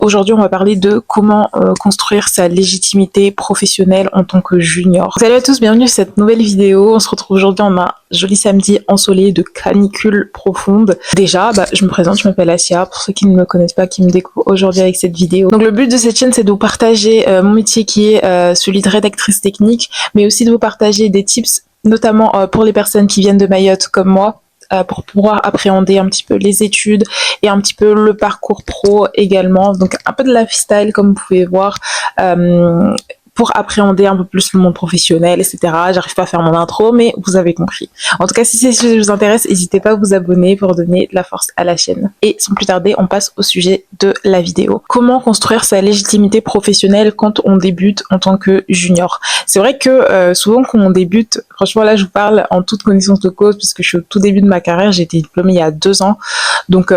Aujourd'hui, on va parler de comment construire sa légitimité professionnelle en tant que junior. Salut à tous, bienvenue sur cette nouvelle vidéo. On se retrouve aujourd'hui en un joli samedi ensoleillé de canicule profonde. Déjà, je me présente, je m'appelle Asia, pour ceux qui ne me connaissent pas, qui me découvrent aujourd'hui avec cette vidéo. Donc le but de cette chaîne, c'est de vous partager mon métier qui est celui de rédactrice technique, mais aussi de vous partager des tips, notamment pour les personnes qui viennent de Mayotte comme moi, pour pouvoir appréhender un petit peu les études et un petit peu le parcours pro également, donc un peu de lifestyle comme vous pouvez voir, pour appréhender un peu plus le monde professionnel, etc. J'arrive pas à faire mon intro, mais vous avez compris. En tout cas, si ces sujets vous intéressent, n'hésitez pas à vous abonner pour donner de la force à la chaîne. Et sans plus tarder, on passe au sujet de la vidéo. Comment construire sa légitimité professionnelle quand on débute en tant que junior? C'est vrai que souvent quand on débute, franchement là je vous parle en toute connaissance de cause, parce que je suis au tout début de ma carrière, j'ai été diplômée il y a 2 ans, donc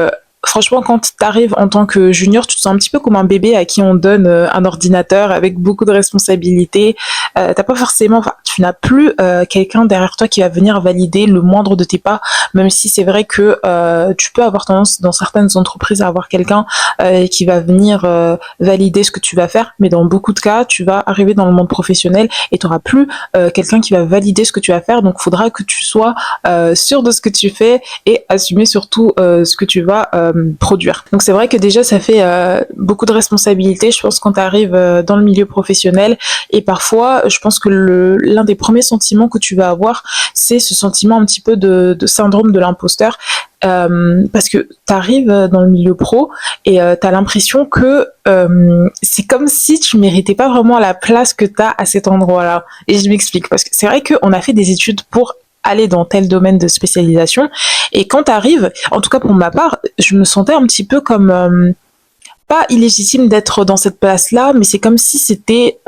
franchement, quand tu arrives en tant que junior, tu te sens un petit peu comme un bébé à qui on donne un ordinateur avec beaucoup de responsabilités. T'as pas forcément, tu n'as plus quelqu'un derrière toi qui va venir valider le moindre de tes pas, même si c'est vrai que tu peux avoir tendance dans certaines entreprises à avoir quelqu'un qui va venir valider ce que tu vas faire, mais dans beaucoup de cas, tu vas arriver dans le monde professionnel et tu n'auras plus quelqu'un qui va valider ce que tu vas faire, donc il faudra que tu sois sûr de ce que tu fais et assumer surtout ce que tu vas produire. Donc c'est vrai que déjà ça fait beaucoup de responsabilités, je pense, quand tu arrives dans le milieu professionnel, et parfois je pense que l'un des premiers sentiments que tu vas avoir, c'est ce sentiment un petit peu de syndrome de l'imposteur, parce que tu arrives dans le milieu pro et tu as l'impression que c'est comme si tu méritais pas vraiment la place que tu as à cet endroit-là. Et je m'explique, parce que c'est vrai qu'on a fait des études pour aller dans tel domaine de spécialisation, et quand t'arrives, en tout cas pour ma part, je me sentais un petit peu comme pas illégitime d'être dans cette place-là, mais c'est comme si c'était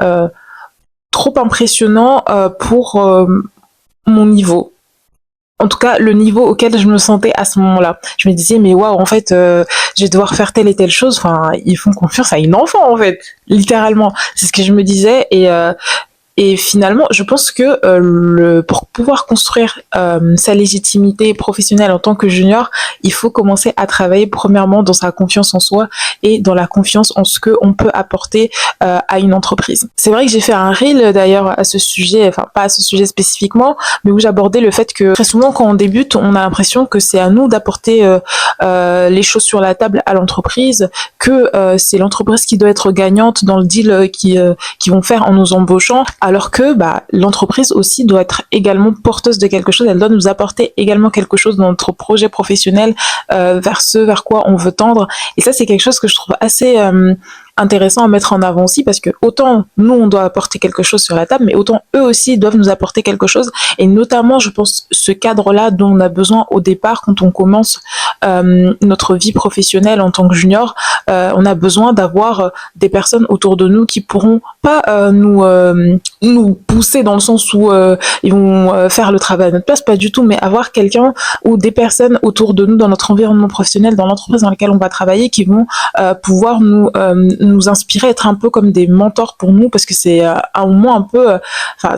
trop impressionnant pour mon niveau. En tout cas, le niveau auquel je me sentais à ce moment-là. Je me disais, mais waouh, en fait, je vais devoir faire telle et telle chose. Enfin, ils font confiance à une enfant, en fait, littéralement. C'est ce que je me disais, et finalement, je pense que pour pouvoir construire sa légitimité professionnelle en tant que junior, il faut commencer à travailler premièrement dans sa confiance en soi et dans la confiance en ce qu'on peut apporter à une entreprise. C'est vrai que j'ai fait un reel d'ailleurs à ce sujet, enfin pas à ce sujet spécifiquement, mais où j'abordais le fait que très souvent quand on débute, on a l'impression que c'est à nous d'apporter les choses sur la table à l'entreprise, que c'est l'entreprise qui doit être gagnante dans le deal qui vont faire en nous embauchant, alors que l'entreprise aussi doit être également porteuse de quelque chose, elle doit nous apporter également quelque chose dans notre projet professionnel, vers ce vers quoi on veut tendre. Et ça, c'est quelque chose que je trouve assez intéressant à mettre en avant aussi, parce que autant nous on doit apporter quelque chose sur la table, mais autant eux aussi doivent nous apporter quelque chose, et notamment je pense ce cadre-là dont on a besoin au départ quand on commence notre vie professionnelle en tant que junior. On a besoin d'avoir des personnes autour de nous qui pourront pas nous pousser dans le sens où ils vont faire le travail à notre place, pas du tout, mais avoir quelqu'un ou des personnes autour de nous dans notre environnement professionnel, dans l'entreprise dans laquelle on va travailler, qui vont pouvoir nous inspirer, être un peu comme des mentors pour nous, parce que c'est un moment un peu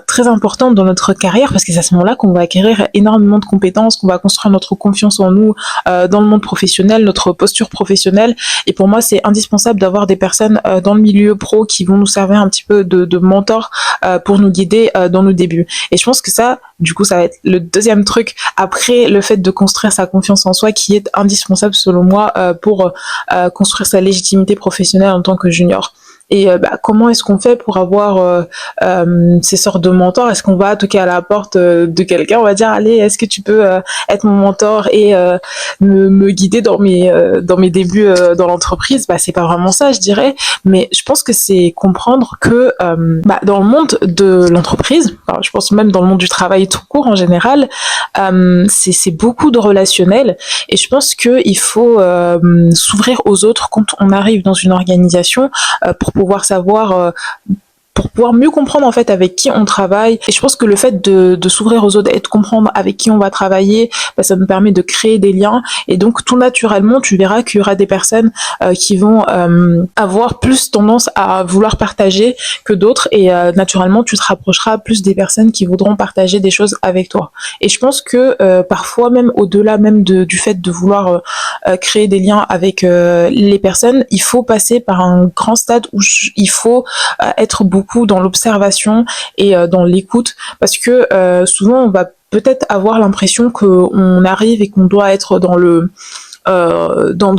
très important dans notre carrière, parce que c'est à ce moment-là qu'on va acquérir énormément de compétences, qu'on va construire notre confiance en nous dans le monde professionnel, notre posture professionnelle. Et pour moi, c'est indispensable d'avoir des personnes dans le milieu pro qui vont nous servir un petit peu de mentors pour nous guider dans nos débuts. Et je pense que ça, du coup, ça va être le deuxième truc après le fait de construire sa confiance en soi, qui est indispensable selon moi pour construire sa légitimité professionnelle en tant que junior. Et comment est-ce qu'on fait pour avoir ces sortes de mentors? Est-ce qu'on va toquer à la porte de quelqu'un, on va dire allez, est-ce que tu peux être mon mentor et me guider dans mes débuts dans l'entreprise? C'est pas vraiment ça, je dirais, mais je pense que c'est comprendre que dans le monde de l'entreprise, je pense même dans le monde du travail tout court en général, c'est beaucoup de relationnel, et je pense qu'il faut s'ouvrir aux autres quand on arrive dans une organisation pour pouvoir savoir pour pouvoir mieux comprendre en fait avec qui on travaille. Et je pense que le fait de s'ouvrir aux autres et de comprendre avec qui on va travailler, bah, ça nous permet de créer des liens. Et donc tout naturellement, tu verras qu'il y aura des personnes qui vont avoir plus tendance à vouloir partager que d'autres. Et naturellement, tu te rapprocheras plus des personnes qui voudront partager des choses avec toi. Et je pense que parfois, même au-delà même du fait de vouloir créer des liens avec les personnes, il faut passer par un grand stade où il faut être beaucoup dans l'observation et dans l'écoute, parce que souvent on va peut-être avoir l'impression qu'on arrive et qu'on doit être dans le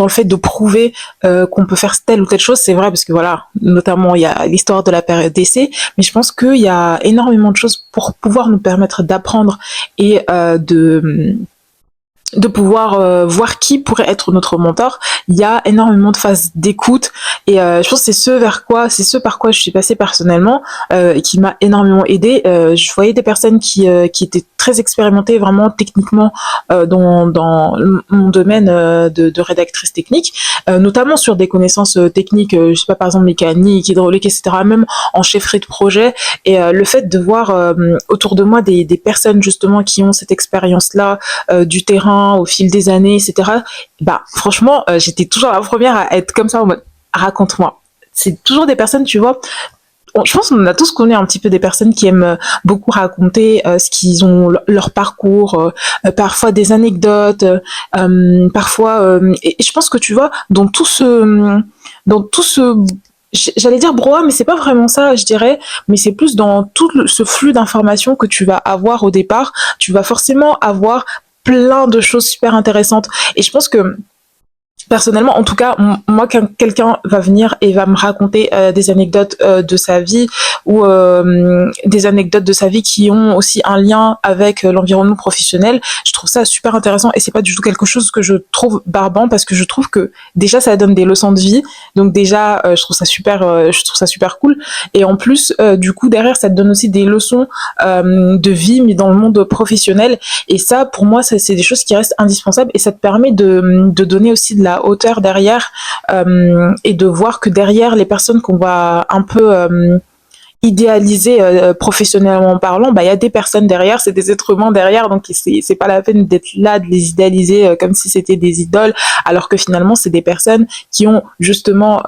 fait de prouver qu'on peut faire telle ou telle chose. C'est vrai, parce que voilà, notamment il y a l'histoire de la période d'essai, mais je pense qu'il y a énormément de choses pour pouvoir nous permettre d'apprendre et de pouvoir voir qui pourrait être notre mentor. Il y a énormément de phases d'écoute, et je pense que c'est ce par quoi je suis passée personnellement, et qui m'a énormément aidée. Je voyais des personnes qui étaient très expérimentées vraiment techniquement dans mon domaine de rédactrice technique, notamment sur des connaissances techniques, je sais pas, par exemple mécanique, hydraulique, etc., même en chefferie de projet. Et le fait de voir autour de moi des personnes justement qui ont cette expérience-là du terrain au fil des années, etc. Bah, franchement, j'étais toujours la première à être comme ça en mode raconte-moi. C'est toujours des personnes, tu vois. Je pense qu'on a tous connu un petit peu des personnes qui aiment beaucoup raconter ce qu'ils ont, leur parcours, parfois des anecdotes, parfois. Et je pense que tu vois, dans tout ce j'allais dire brouhaha, mais c'est pas vraiment ça, je dirais, mais c'est plus dans tout ce flux d'informations que tu vas avoir au départ. Tu vas forcément avoir plein de choses super intéressantes. Et je pense que personnellement, en tout cas, moi, quand quelqu'un va venir et va me raconter des anecdotes de sa vie, ou des anecdotes de sa vie qui ont aussi un lien avec l'environnement professionnel, je trouve ça super intéressant, et c'est pas du tout quelque chose que je trouve barbant, parce que je trouve que déjà ça donne des leçons de vie. Donc déjà, je trouve ça super cool. Et en plus, du coup, derrière, ça te donne aussi des leçons de vie, mais dans le monde professionnel. Et ça, pour moi, c'est des choses qui restent indispensables, et ça te permet de donner aussi de la hauteur derrière, et de voir que derrière les personnes qu'on va un peu idéaliser professionnellement parlant, bah il y a des personnes derrière, c'est des êtres humains derrière, donc c'est pas la peine d'être là, de les idéaliser comme si c'était des idoles, alors que finalement c'est des personnes qui ont justement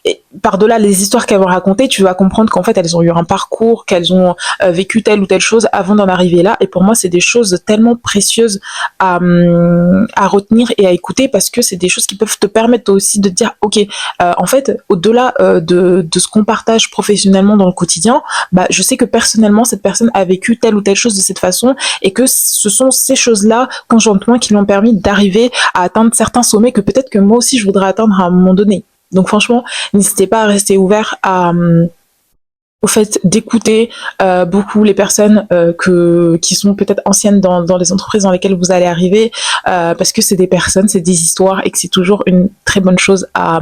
et par-delà les histoires qu'elles vont raconter, tu vas comprendre qu'en fait elles ont eu un parcours, qu'elles ont vécu telle ou telle chose avant d'en arriver là. Et pour moi, c'est des choses tellement précieuses à retenir et à écouter, parce que c'est des choses qui peuvent te permettre aussi de te dire ok, en fait, au-delà de ce qu'on partage professionnellement dans le quotidien, bah je sais que personnellement cette personne a vécu telle ou telle chose de cette façon, et que ce sont ces choses-là conjointement qui lui ont permis d'arriver à atteindre certains sommets que peut-être que moi aussi je voudrais atteindre à un moment donné. Donc franchement, n'hésitez pas à rester ouvert au fait d'écouter beaucoup les personnes qui sont peut-être anciennes dans les entreprises dans lesquelles vous allez arriver, parce que c'est des personnes, c'est des histoires, et que c'est toujours une très bonne chose à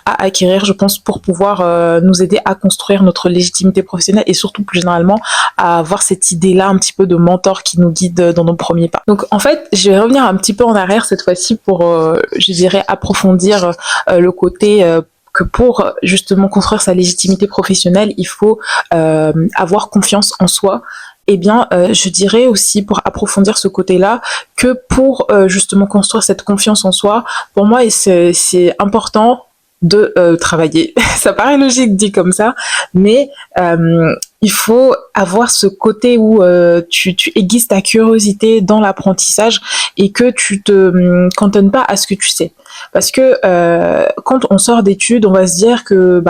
acquérir, je pense, pour pouvoir nous aider à construire notre légitimité professionnelle, et surtout plus généralement à avoir cette idée-là un petit peu de mentor qui nous guide dans nos premiers pas. Donc en fait, je vais revenir un petit peu en arrière cette fois-ci pour, je dirais, approfondir le côté que pour justement construire sa légitimité professionnelle, il faut avoir confiance en soi. Eh bien, je dirais aussi, pour approfondir ce côté-là, que pour justement construire cette confiance en soi, pour moi, c'est important de travailler. Ça paraît logique dit comme ça, mais il faut avoir ce côté où tu aiguises ta curiosité dans l'apprentissage, et que tu te cantonnes pas à ce que tu sais. Parce que quand on sort d'études, on va se dire que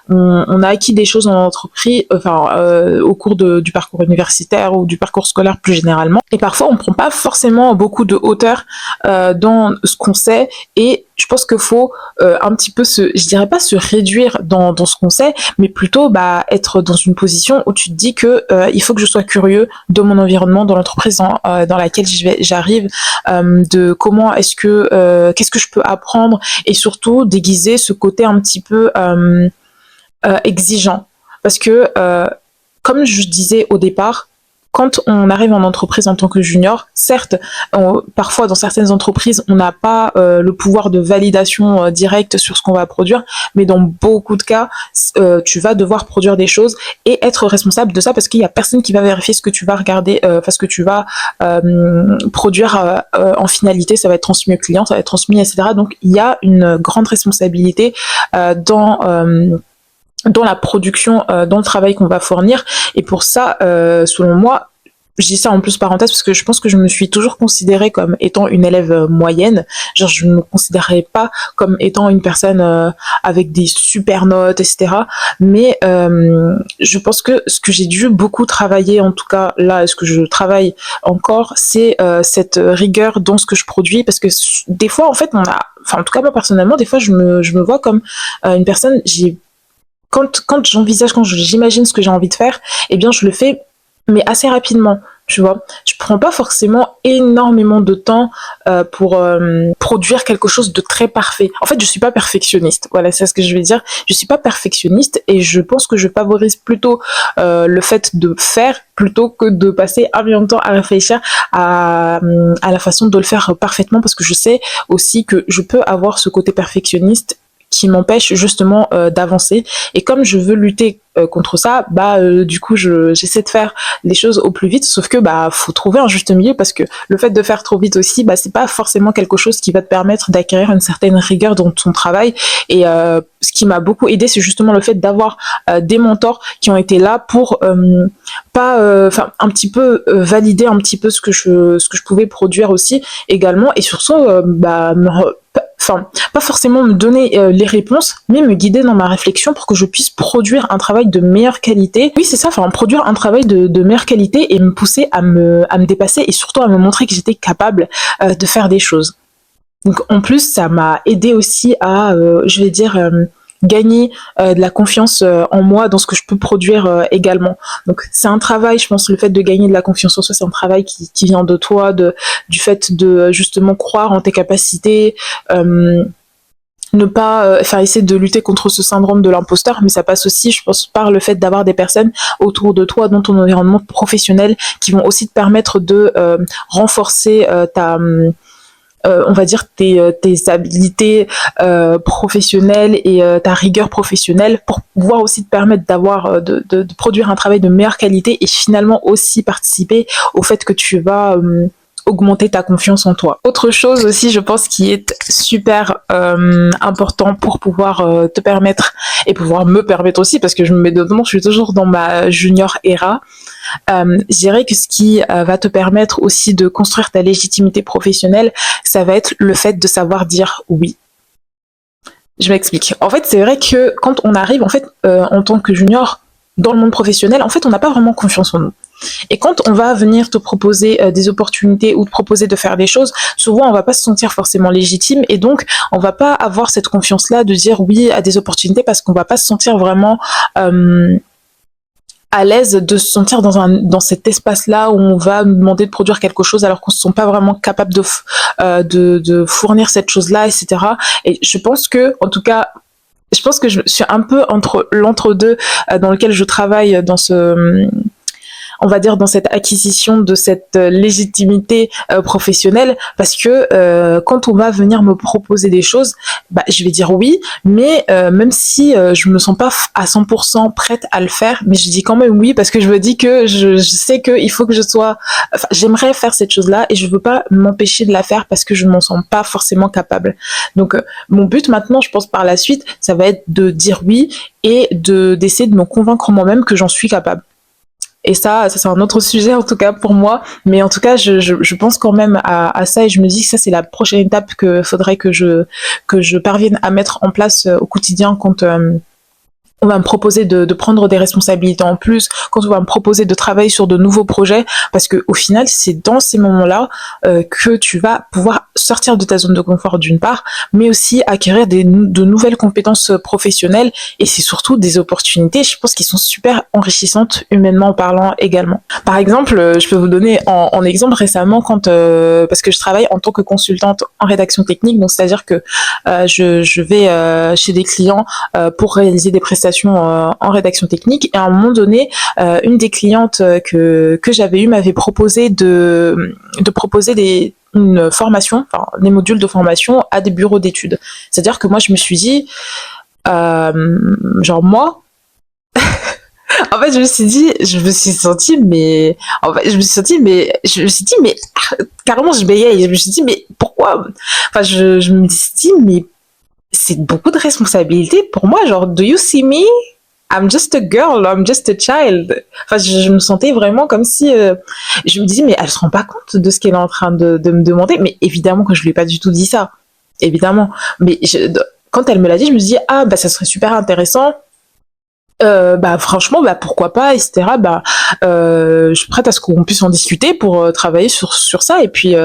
on a acquis des choses en entreprise, au cours du parcours universitaire ou du parcours scolaire plus généralement. Et parfois, on prend pas forcément beaucoup de hauteur dans ce qu'on sait. Et je pense qu'il faut un petit peu je dirais pas se réduire dans ce qu'on sait, mais plutôt être dans une position où tu te dis que il faut que je sois curieux de mon environnement, dans l'entreprise dans laquelle j'arrive, de comment est-ce que qu'est-ce que je peux apprendre, et surtout déguiser ce côté un petit peu exigeant, parce que comme je disais au départ, quand on arrive en entreprise en tant que junior, certes, parfois dans certaines entreprises, on n'a pas le pouvoir de validation directe sur ce qu'on va produire, mais dans beaucoup de cas, tu vas devoir produire des choses et être responsable de ça parce qu'il y a personne qui va vérifier ce que tu vas regarder, ce que tu vas produire en finalité. Ça va être transmis au client, ça va être transmis, etc. Donc il y a une grande responsabilité dans la production, dans le travail qu'on va fournir. Et pour ça, selon moi, je dis ça en plus parenthèse parce que je pense que je me suis toujours considérée comme étant une élève moyenne. Genre, je ne me considérais pas comme étant une personne avec des super notes, etc. Mais je pense que ce que j'ai dû beaucoup travailler, en tout cas là, ce que je travaille encore, c'est cette rigueur dans ce que je produis. Parce que des fois, en fait, enfin, en tout cas moi personnellement, des fois, je me vois comme une personne, quand j'envisage, quand j'imagine ce que j'ai envie de faire, eh bien je le fais, mais assez rapidement, tu vois. Je prends pas forcément énormément de temps pour produire quelque chose de très parfait. En fait, je suis pas perfectionniste. Voilà, c'est ce que je vais dire. Je suis pas perfectionniste et je pense que je favorise plutôt le fait de faire plutôt que de passer un million de temps à réfléchir à la façon de le faire parfaitement parce que je sais aussi que je peux avoir ce côté perfectionniste qui m'empêche justement d'avancer. Et comme je veux lutter contre ça, du coup j'essaie de faire les choses au plus vite, sauf que faut trouver un juste milieu parce que le fait de faire trop vite aussi, c'est pas forcément quelque chose qui va te permettre d'acquérir une certaine rigueur dans ton travail. Et ce qui m'a beaucoup aidé, c'est justement le fait d'avoir des mentors qui ont été là pour un petit peu valider un petit peu ce que je pouvais produire aussi également, et surtout pas forcément me donner les réponses, mais me guider dans ma réflexion pour que je puisse produire un travail de meilleure qualité. Oui, c'est ça, produire un travail de meilleure qualité et me pousser à me dépasser et surtout à me montrer que j'étais capable de faire des choses. Donc en plus, ça m'a aidé aussi à, gagner de la confiance en moi, dans ce que je peux produire également. Donc c'est un travail, je pense, le fait de gagner de la confiance en soi, c'est un travail qui vient de toi, du fait de justement croire en tes capacités, ne pas essayer de lutter contre ce syndrome de l'imposteur, mais ça passe aussi, je pense, par le fait d'avoir des personnes autour de toi, dans ton environnement professionnel, qui vont aussi te permettre de renforcer on va dire tes habilités professionnelles et ta rigueur professionnelle pour pouvoir aussi te permettre d'avoir de produire un travail de meilleure qualité et finalement aussi participer au fait que tu vas augmenter ta confiance en toi. Autre chose aussi, je pense, qui est super important pour pouvoir te permettre et pouvoir me permettre aussi, parce que je suis toujours dans ma junior era, je dirais que ce qui va te permettre aussi de construire ta légitimité professionnelle, ça va être le fait de savoir dire oui. Je m'explique. En fait, c'est vrai que quand on arrive, en fait, en tant que junior dans le monde professionnel, en fait, on n'a pas vraiment confiance en nous. Et quand on va venir te proposer des opportunités ou te proposer de faire des choses, souvent on va pas se sentir forcément légitime et donc on va pas avoir cette confiance-là de dire oui à des opportunités parce qu'on va pas se sentir vraiment à l'aise de se sentir dans cet espace-là où on va nous demander de produire quelque chose alors qu'on se sent pas vraiment capable de fournir cette chose-là, etc. Et je pense que, en tout cas, je suis un peu entre l'entre-deux dans lequel je travaille dans on va dire dans cette acquisition de cette légitimité professionnelle, parce que quand on va venir me proposer des choses, je vais dire oui, mais même si je me sens pas à 100% prête à le faire, mais je dis quand même oui parce que je me dis que je sais que il faut que j'aimerais faire cette chose-là et je veux pas m'empêcher de la faire parce que je m'en sens pas forcément capable. Donc mon but maintenant, je pense par la suite, ça va être de dire oui et d'essayer de me convaincre moi-même que j'en suis capable. Et ça c'est un autre sujet en tout cas pour moi, mais en tout cas je pense quand même à ça et je me dis que ça c'est la prochaine étape que faudrait que je parvienne à mettre en place au quotidien quand on va me proposer de prendre des responsabilités en plus, quand on va me proposer de travailler sur de nouveaux projets, parce que au final, c'est dans ces moments-là que tu vas pouvoir sortir de ta zone de confort d'une part, mais aussi acquérir de nouvelles compétences professionnelles, et c'est surtout des opportunités, je pense, qui sont super enrichissantes humainement parlant également. Par exemple, je peux vous donner en exemple récemment parce que je travaille en tant que consultante en rédaction technique, donc c'est-à-dire que je vais chez des clients pour réaliser des prestations documentation en rédaction technique. Et à un moment donné, une des clientes que j'avais eu m'avait proposé de proposer une formation, enfin des modules de formation à des bureaux d'études. C'est-à-dire que moi je me suis dit, genre moi, en fait je me suis dit, je me suis sentie mais, en fait je me suis sentie mais, je me suis dit mais carrément je bégayais, je me suis dit mais pourquoi, enfin je me suis dit mais c'est beaucoup de responsabilité pour moi, genre do you see me? I'm just a girl, I'm just a child. Enfin, je me sentais vraiment comme si je me disais mais elle se rend pas compte de ce qu'elle est en train de me demander. Mais évidemment que je lui ai pas du tout dit ça, évidemment. Mais quand elle me l'a dit, je me suis dit ah bah ça serait super intéressant. Bah franchement bah pourquoi pas, etc. Bah je suis prête à ce qu'on puisse en discuter pour travailler sur ça et puis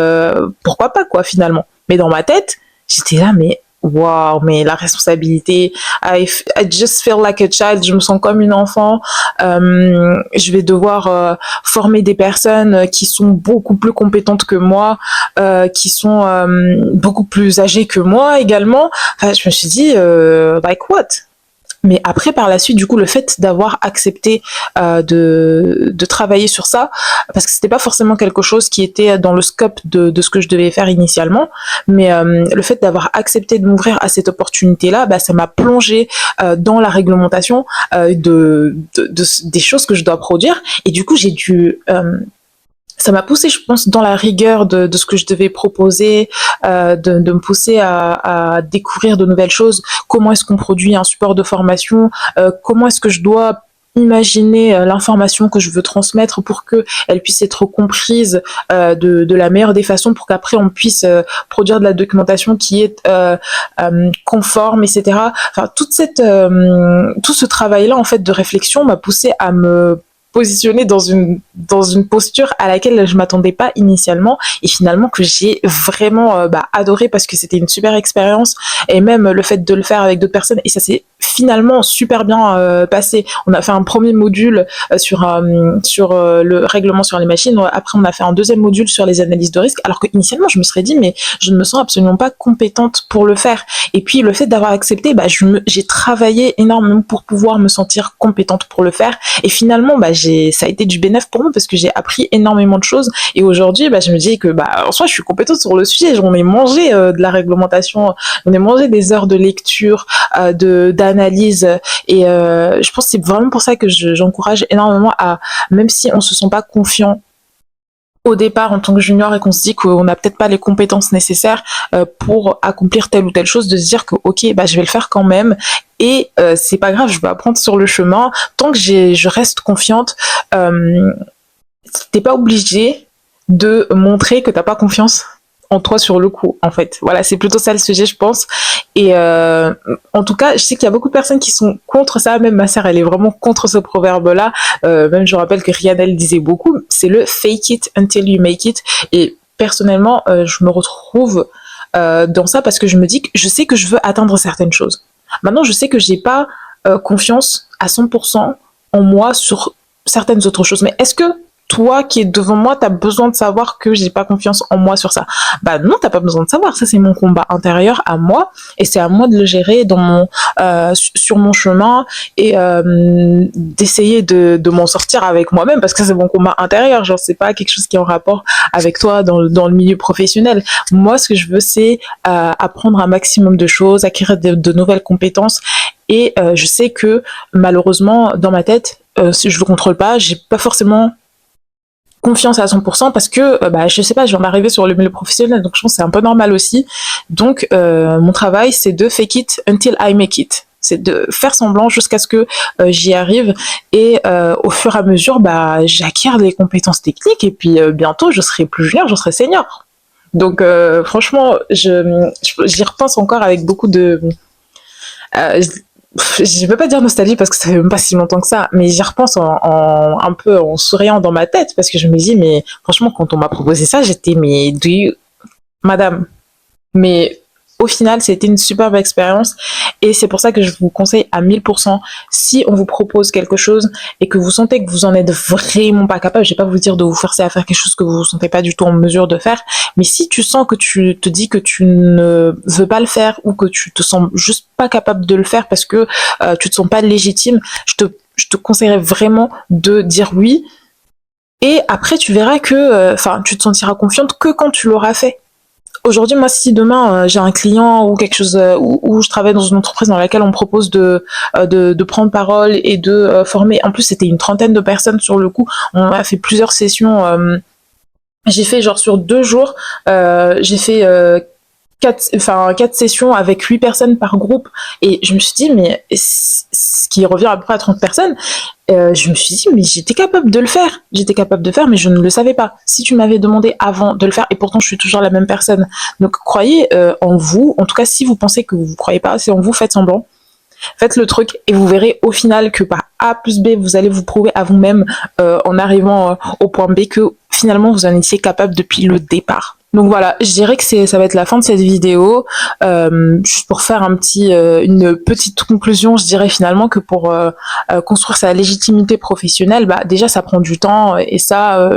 pourquoi pas quoi finalement. Mais dans ma tête j'étais là mais wow, mais la responsabilité, I just feel like a child, je me sens comme une enfant, je vais devoir former des personnes qui sont beaucoup plus compétentes que moi, qui sont beaucoup plus âgées que moi également. Enfin, je me suis dit, like what? Mais après, par la suite, du coup, le fait d'avoir accepté de travailler sur ça, parce que c'était pas forcément quelque chose qui était dans le scope de ce que je devais faire initialement, mais le fait d'avoir accepté de m'ouvrir à cette opportunité-là, bah, ça m'a plongé dans la réglementation des choses que je dois produire. Et du coup, j'ai dû ça m'a poussé, je pense, dans la rigueur de ce que je devais proposer, de me pousser à découvrir de nouvelles choses. Comment est-ce qu'on produit un support de formation? Comment est-ce que je dois imaginer l'information que je veux transmettre pour qu'elle puisse être comprise de la meilleure des façons, pour qu'après on puisse produire de la documentation qui est conforme, etc. Enfin, tout ce travail-là en fait de réflexion m'a poussé à me positionner dans une posture à laquelle je m'attendais pas initialement et finalement que j'ai vraiment adoré parce que c'était une super expérience et même le fait de le faire avec d'autres personnes et ça s'est finalement super bien passé. On a fait un premier module sur le règlement sur les machines, après on a fait un deuxième module sur les analyses de risque alors que initialement je me serais dit mais je ne me sens absolument pas compétente pour le faire et puis le fait d'avoir accepté j'ai travaillé énormément pour pouvoir me sentir compétente pour le faire et finalement ça a été du bénéfice pour moi parce que j'ai appris énormément de choses et aujourd'hui je me dis que en soi je suis compétente sur le sujet, j'en ai mangé de la réglementation, j'en ai mangé des heures de lecture, d'analyse et je pense que c'est vraiment pour ça que j'encourage énormément à, même si on se sent pas confiant au départ en tant que junior et qu'on se dit qu'on n'a peut-être pas les compétences nécessaires pour accomplir telle ou telle chose, de se dire que ok je vais le faire quand même et c'est pas grave, je vais apprendre sur le chemin tant que je reste confiante. T'es pas obligé de montrer que t'as pas confiance en toi sur le coup en fait. Voilà, c'est plutôt ça le sujet je pense et en tout cas je sais qu'il y a beaucoup de personnes qui sont contre ça, même ma sœur elle est vraiment contre ce proverbe là, même je rappelle que Rihanna le disait beaucoup, c'est le fake it until you make it et personnellement je me retrouve dans ça parce que je me dis que je sais que je veux atteindre certaines choses. Maintenant je sais que j'ai pas confiance à 100% en moi sur certaines autres choses, mais est-ce que toi qui es devant moi, t'as besoin de savoir que j'ai pas confiance en moi sur ça? Bah non, t'as pas besoin de savoir. Ça, c'est mon combat intérieur à moi, et c'est à moi de le gérer sur mon chemin et d'essayer de m'en sortir avec moi-même, parce que ça, c'est mon combat intérieur. Genre, c'est pas quelque chose qui est en rapport avec toi dans le milieu professionnel. Moi, ce que je veux, c'est apprendre un maximum de choses, acquérir de nouvelles compétences, et je sais que malheureusement, dans ma tête, si je le contrôle pas, j'ai pas forcément confiance à 100% parce que je sais pas, je viens d'arriver sur le milieu professionnel, donc je pense que c'est un peu normal aussi. Donc mon travail c'est de fake it until I make it, c'est de faire semblant jusqu'à ce que j'y arrive et au fur et à mesure j'acquiers des compétences techniques et puis bientôt je serai plus junior, je serai senior. Donc franchement j'y repense encore avec beaucoup de je veux pas dire nostalgie parce que ça fait même pas si longtemps que ça, mais j'y repense un peu en souriant dans ma tête parce que je me dis mais franchement quand on m'a proposé ça j'étais mais madame, mais au final, c'était une superbe expérience et c'est pour ça que je vous conseille à 1000%, si on vous propose quelque chose et que vous sentez que vous en êtes vraiment pas capable, je vais pas vous dire de vous forcer à faire quelque chose que vous vous sentez pas du tout en mesure de faire, mais si tu sens que tu te dis que tu ne veux pas le faire ou que tu te sens juste pas capable de le faire parce que tu te sens pas légitime, je te conseillerais vraiment de dire oui et après tu verras que tu te sentiras confiante que quand tu l'auras fait. Aujourd'hui, moi, si demain j'ai un client ou quelque chose où je travaille dans une entreprise dans laquelle on me propose de prendre parole et de former, en plus c'était une trentaine de personnes sur le coup, on a fait plusieurs sessions, j'ai fait genre sur 2 jours, j'ai fait 4 sessions avec 8 personnes par groupe et je me suis dit mais ce qui revient à peu près à 30 personnes, je me suis dit mais j'étais capable de faire mais je ne le savais pas. Si tu m'avais demandé avant de le faire, et pourtant je suis toujours la même personne, donc croyez en vous, en tout cas si vous pensez que vous ne croyez pas assez en vous, faites semblant. Faites le truc et vous verrez au final que par A plus B, vous allez vous prouver à vous-même en arrivant au point B que finalement vous en étiez capable depuis le départ. Donc voilà, je dirais que ça va être la fin de cette vidéo. Juste pour faire une petite conclusion, je dirais finalement que pour construire sa légitimité professionnelle, bah déjà ça prend du temps et ça,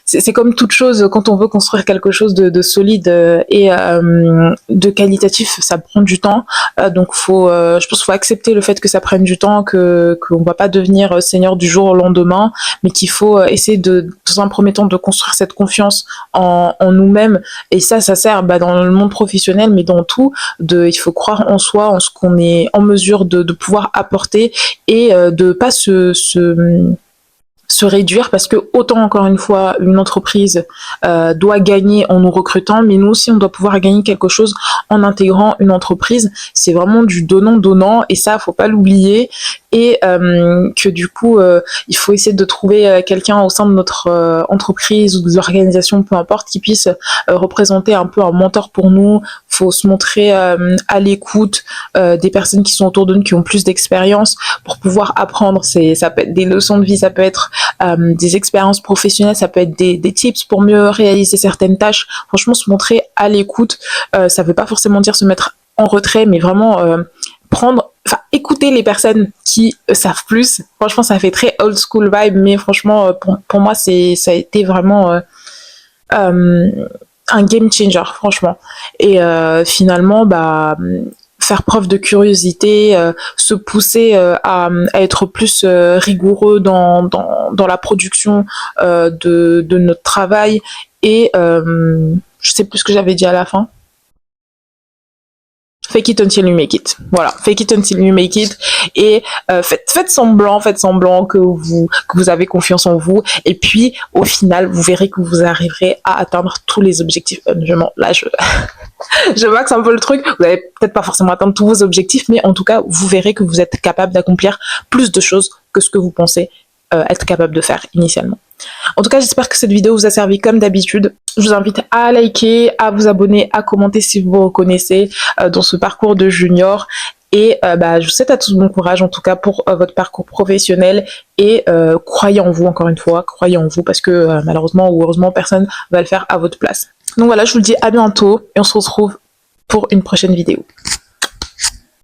c'est comme toute chose, quand on veut construire quelque chose de solide et de qualitatif, ça prend du temps. Donc je pense qu'il faut accepter le fait que ça prenne du temps, qu'on va pas devenir seigneur du jour au lendemain, mais qu'il faut essayer dans un premier temps de construire cette confiance en nous-mêmes. Et ça sert dans le monde professionnel, mais dans tout. Il faut croire en soi, en ce qu'on est en mesure de pouvoir apporter et de pas se réduire, parce que autant encore une fois une entreprise doit gagner en nous recrutant, mais nous aussi on doit pouvoir gagner quelque chose en intégrant une entreprise. C'est vraiment du donnant et ça faut pas l'oublier, et que du coup il faut essayer de trouver quelqu'un au sein de notre entreprise ou de l'organisation, peu importe, qui puisse représenter un peu un mentor pour nous. Faut se montrer à l'écoute des personnes qui sont autour de nous, qui ont plus d'expérience, pour pouvoir apprendre. Ça peut être des leçons de vie, ça peut être des expériences professionnelles, ça peut être des tips pour mieux réaliser certaines tâches. Franchement, se montrer à l'écoute, ça veut pas forcément dire se mettre en retrait, mais vraiment écouter les personnes qui savent plus. Franchement, ça fait très old school vibe, mais franchement, pour moi, ça a été vraiment un game changer, franchement. Et finalement, faire preuve de curiosité, se pousser à être plus rigoureux dans la production de notre travail, et je sais plus ce que j'avais dit à la fin. Fake it until you make it. Voilà, fake it until you make it. Et faites semblant que vous avez confiance en vous. Et puis, au final, vous verrez que vous arriverez à atteindre tous les objectifs. Je maxe un peu le truc. Vous n'allez peut-être pas forcément atteindre tous vos objectifs, mais en tout cas, vous verrez que vous êtes capable d'accomplir plus de choses que ce que vous pensez être capable de faire initialement. En tout cas, j'espère que cette vidéo vous a servi comme d'habitude. Je vous invite à liker, à vous abonner, à commenter si vous vous reconnaissez dans ce parcours de junior. Et je vous souhaite à tous bon courage, en tout cas pour votre parcours professionnel. Et croyez en vous, encore une fois, croyez en vous, parce que malheureusement ou heureusement, personne va le faire à votre place. Donc voilà, je vous le dis à bientôt et on se retrouve pour une prochaine vidéo.